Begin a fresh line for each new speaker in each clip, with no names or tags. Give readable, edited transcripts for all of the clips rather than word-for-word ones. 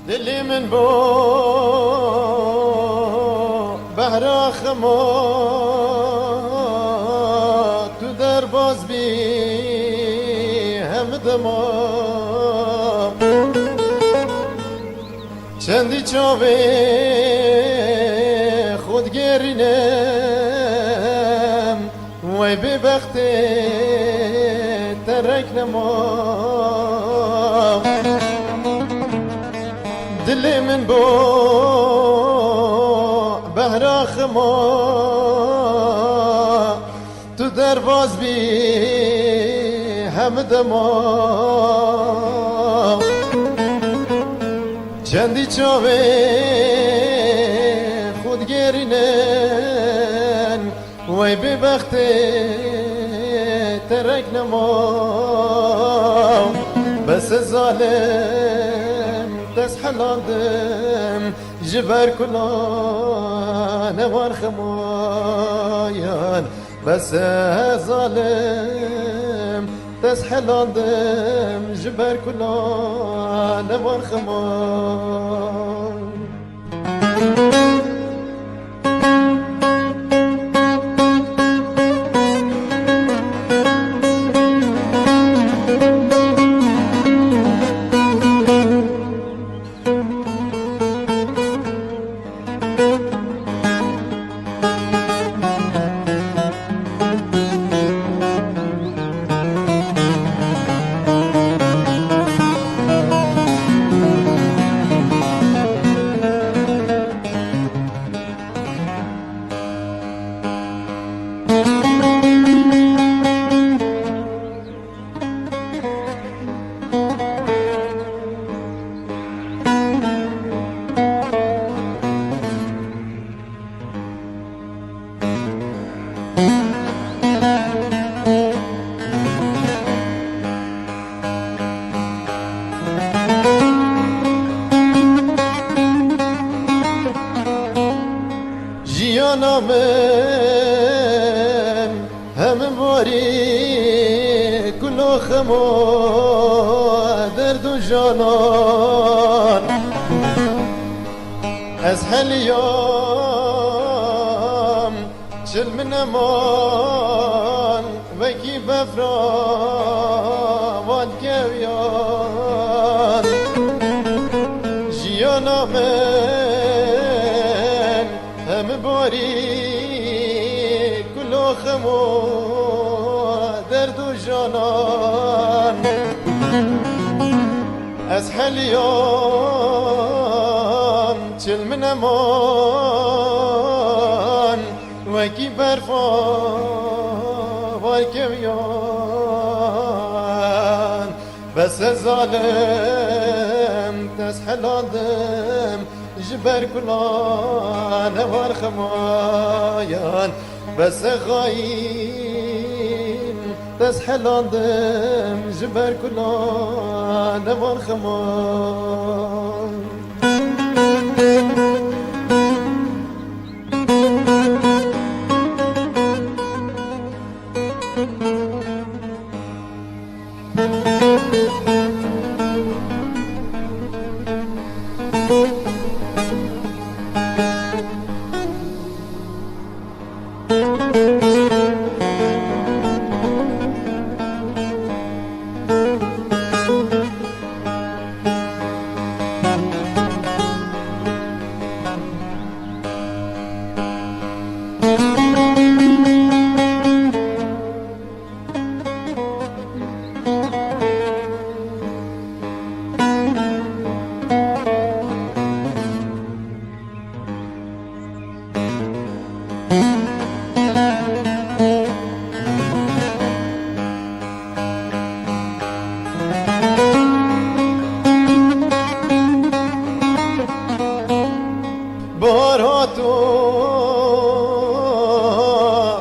دلی من بو بهر خما تو در باز بی هم دما چندی چاوه خود گرینم وی به بخت ترک نما دلی من بو بهر خما تو در باز بی هم دما چندی چاوه خود گرینن وی به بخت ترک نما بس ظالم دست حلاندم جبر کلان وار خمایان بس ظالم دست حلاندم جبر کلان وار خمایان جیانامم هم باری کلو خمو درد و جانان از هلیام چل من امان وکی بفرا وان کویان جیانامم هم باری کلو خمو درد و جانان از حلیام چل من امان وکی برفا وای کمیان بس ظالم تس حلاندم جبر کلان وار خمایان بس غاين تس حلاندم جبر کلان وار خمایان باراتو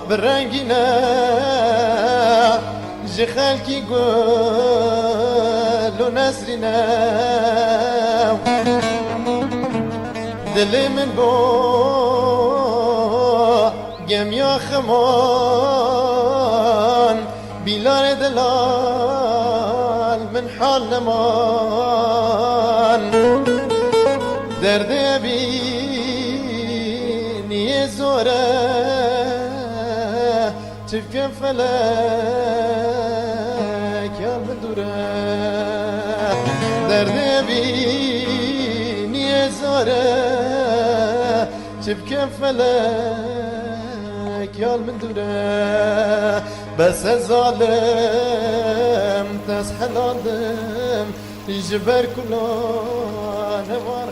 برنگینه جی خلکی گل و نسرینه دلی من بو گمیا خمان بیلار دلال من حال نمان Derde niye zora Çifken felek yalın dura Derde niye zora Çifken felek yalın dura Bes zalim tez helalım Jiber kulane var